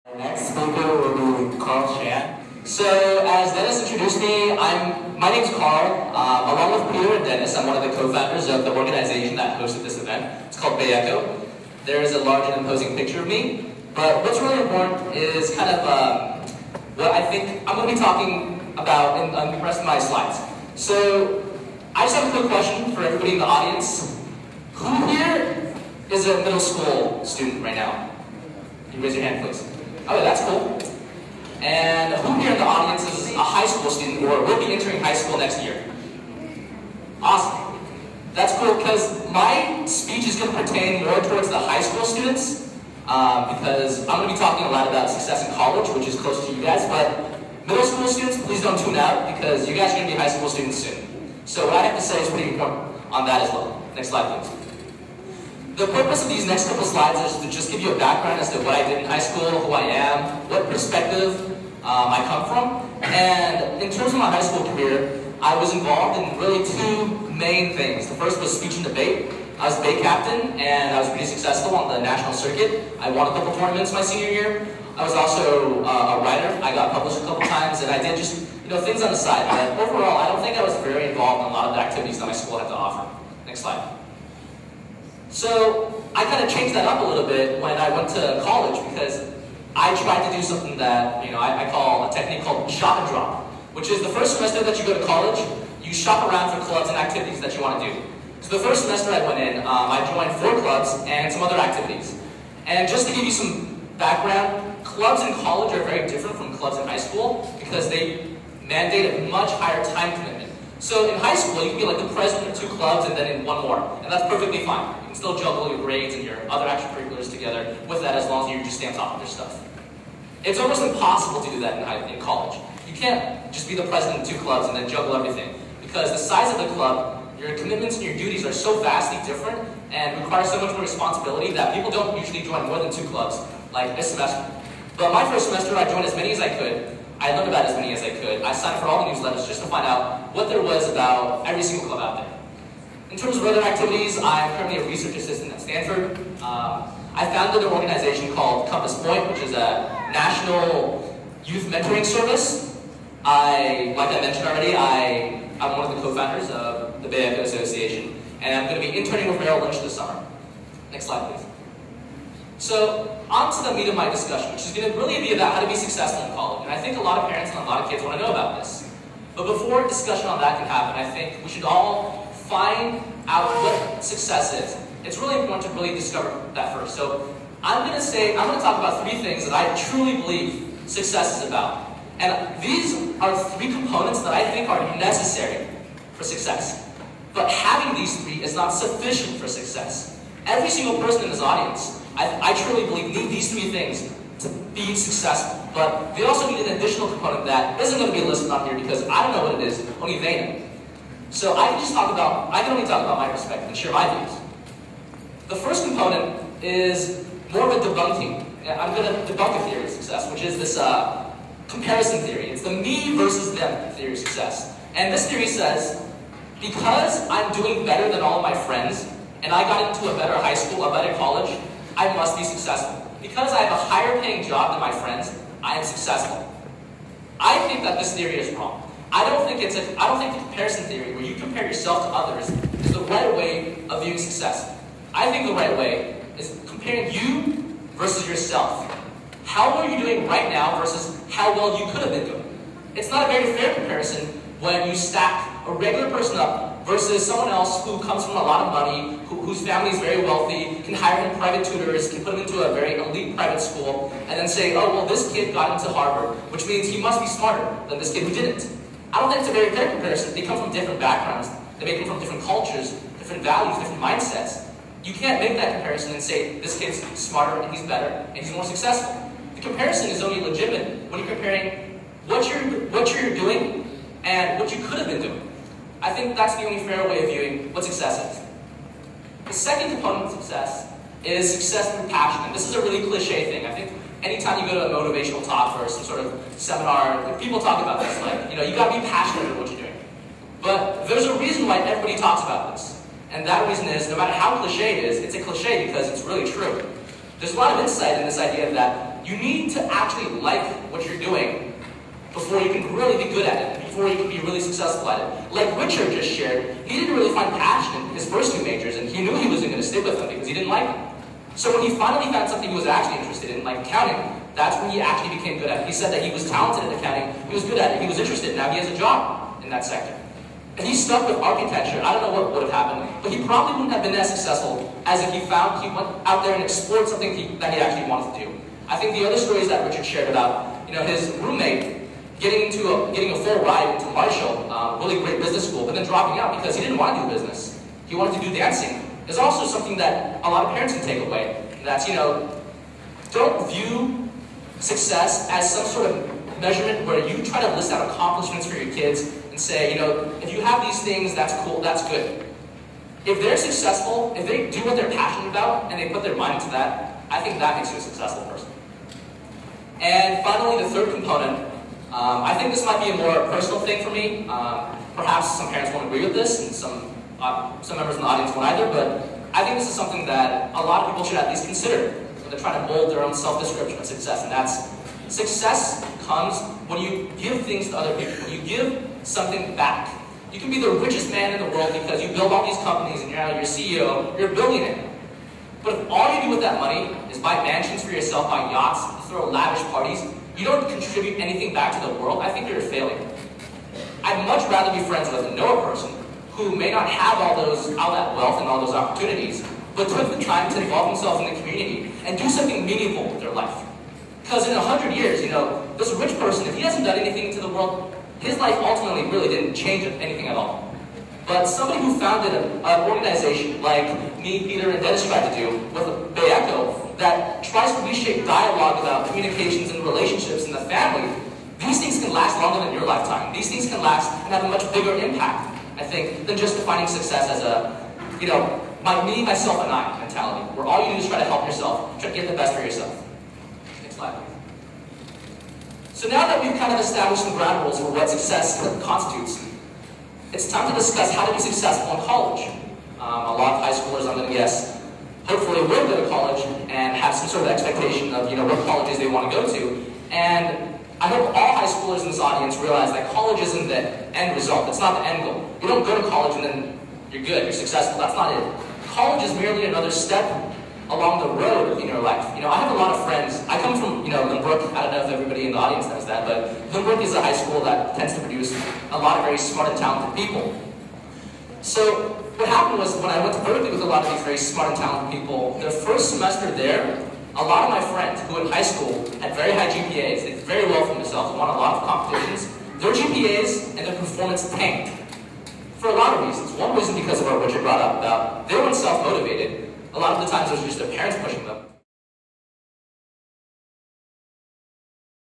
Our next speaker will be Carl Shan. So, as Dennis introduced me, my name's Carl. Along with Peter and Dennis, I'm one of the co-founders of the organization that hosted this event. It's called Bay Echo. There is a large and imposing picture of me, but what's really important is kind of what I think I'm going to be talking about in the rest of my slides. So, I just have a quick question for everybody in the audience. Who here is a middle school student right now? Can you raise your hand, please? Okay, that's cool. And who here in the audience is a high school student or will be entering high school next year? Awesome. That's cool because my speech is going to pertain more towards the high school students because I'm going to be talking a lot about success in college, which is close to you guys, but middle school students, please don't tune out because you guys are going to be high school students soon. So what I have to say is pretty important on that as well. Next slide, please. The purpose of these next couple slides is to just give you a background as to what I did in high school, who I am, what perspective I come from. And in terms of my high school career, I was involved in really two main things. The first was speech and debate. I was debate captain, and I was pretty successful on the national circuit. I won a couple tournaments my senior year. I was also a writer. I got published a couple times, and I did just things on the side. But overall, I don't think I was very involved in a lot of the activities that my school had to offer. Next slide. So I kind of changed that up a little bit when I went to college because I tried to do something that I call a technique called shop and drop, which is the first semester that you go to college, you shop around for clubs and activities that you want to do. So the first semester I went in, I joined 4 clubs and some other activities. And just to give you some background, clubs in college are very different from clubs in high school because they mandate a much higher time commitment. So in high school, you can be like the president of 2 clubs and then in 1 more, and that's perfectly fine. You can still juggle your grades and your other extracurriculars together with that as long as you just stay on top of your stuff. It's almost impossible to do that in college. You can't just be the president of 2 clubs and then juggle everything because the size of the club, your commitments and your duties are so vastly different and require so much more responsibility that people don't usually join more than 2 clubs like this semester. But my first semester, I joined as many as I could. I learned about as many as I could. I signed up for all the newsletters just to find out what there was about every single club out there. In terms of other activities, I'm currently a research assistant at Stanford. I founded an organization called Compass Point, which is a national youth mentoring service. Like I mentioned already, I'm one of the co-founders of the Bay Echo Association, and I'm going to be interning with Merrill Lynch this summer. Next slide, please. So, on to the meat of my discussion, which is going to really be about how to be successful in college. And I think a lot of parents and a lot of kids want to know about this. But before discussion on that can happen, I think we should all find out what success is. It's really important to really discover that first. So, I'm going to talk about 3 things that I truly believe success is about. And these are 3 components that I think are necessary for success. But having these 3 is not sufficient for success. Every single person in this audience, I truly believe, need these 3 things to be successful. But they also need an additional component that isn't going to be listed on here because I don't know what it is, only they know. So I can only talk about my perspective and share my views. The first component is more of a debunking. I'm going to debunk a theory of success, which is this comparison theory. It's the me versus them theory of success. And this theory says, because I'm doing better than all of my friends, and I got into a better high school, a better college, I must be successful. Because I have a higher paying job than my friends, I am successful. I think that this theory is wrong. I don't think the comparison theory, where you compare yourself to others, is the right way of viewing success. I think the right way is comparing you versus yourself. How well are you doing right now versus how well you could have been doing? It's not a very fair comparison when you stack a regular person up versus someone else who comes from a lot of money, whose family is very wealthy, can hire him private tutors, can put him into a very elite private school, and then say, oh, well, this kid got into Harvard, which means he must be smarter than this kid who didn't. I don't think it's a very fair comparison. They come from different backgrounds. They may come from different cultures, different values, different mindsets. You can't make that comparison and say, this kid's smarter, and he's better, and he's more successful. The comparison is only legitimate when you're comparing what you're doing and what you could have been doing. I think that's the only fair way of viewing what success is. The second component of success is success through passion. And this is a really cliche thing. I think anytime you go to a motivational talk or some sort of seminar, people talk about this. Like, you gotta be passionate about what you're doing. But there's a reason why everybody talks about this. And that reason is, no matter how cliche it is, it's a cliche because it's really true. There's a lot of insight in this idea that You need to actually like what you're doing before you can really be good at it, before you can be really successful at it. Like Richard just shared, he didn't really find passion in his first two majors, and he knew he wasn't going to stick with them because he didn't like them. So when he finally found something he was actually interested in, like accounting, that's when he actually became good at it. He said that he was talented at accounting, he was good at it, he was interested, now he has a job in that sector. If he stuck with architecture, I don't know what would have happened, but he probably wouldn't have been as successful as if he went out there and explored something that he actually wanted to do. I think the other stories that Richard shared about, his roommate getting a full ride into Marshall, really great business school, but then dropping out because he didn't want to do business. He wanted to do dancing. Is also something that a lot of parents can take away. That's, don't view success as some sort of measurement where you try to list out accomplishments for your kids and say, if you have these things, that's cool, that's good. If they're successful, if they do what they're passionate about and they put their mind into that, I think that makes you a successful person. And finally, the third component, I think this might be a more personal thing for me. Perhaps some parents won't agree with this, and some members in the audience won't either, but I think this is something that a lot of people should at least consider when they're trying to mold their own self-description of success, and that's success comes when you give things to other people, when you give something back. You can be the richest man in the world because you build all these companies and you're CEO, you're a billionaire. But if all you do with that money is buy mansions for yourself, buy yachts, throw lavish parties, you don't contribute anything back to the world, I think you're a failure. I'd much rather be friends with a person who may not have all that wealth and all those opportunities, but took the time to involve themselves in the community and do something meaningful with their life. Because in 100 years, this rich person, if he hasn't done anything to the world, his life ultimately really didn't change anything at all. But somebody who founded an organization like me, Peter, and Dennis tried to do with Bay Echo that tries to reshape dialogue about communications and relationships in the family, these things can last longer than your lifetime. These things can last and have a much bigger impact, I think, than just defining success as me, myself, and I mentality, where all you do is try to help yourself, try to get the best for yourself. Next slide. So now that we've kind of established some ground rules for what success constitutes, it's time to discuss how to be successful in college. A lot of high schoolers, I'm going to guess, hopefully will go to college and have some sort of expectation of what colleges they want to go to. And I hope all high schoolers in this audience realize that college isn't the end result. It's not the end goal. You don't go to college and then you're good, you're successful. That's not it. College is merely another step along the road in your life. I have a lot of friends. I come from, Lynbrook. I don't know if everybody in the audience knows that, but Lynbrook is a high school that tends to produce a lot of very smart and talented people. So what happened was when I went to Berkeley with a lot of these very smart and talented people, their first semester there, a lot of my friends who in high school had very high GPAs, they did very well for themselves, won a lot of competitions, their GPAs and their performance tanked. For a lot of reasons. One reason because of what Richard brought up about they weren't self-motivated. A lot of the times it was just their parents pushing them.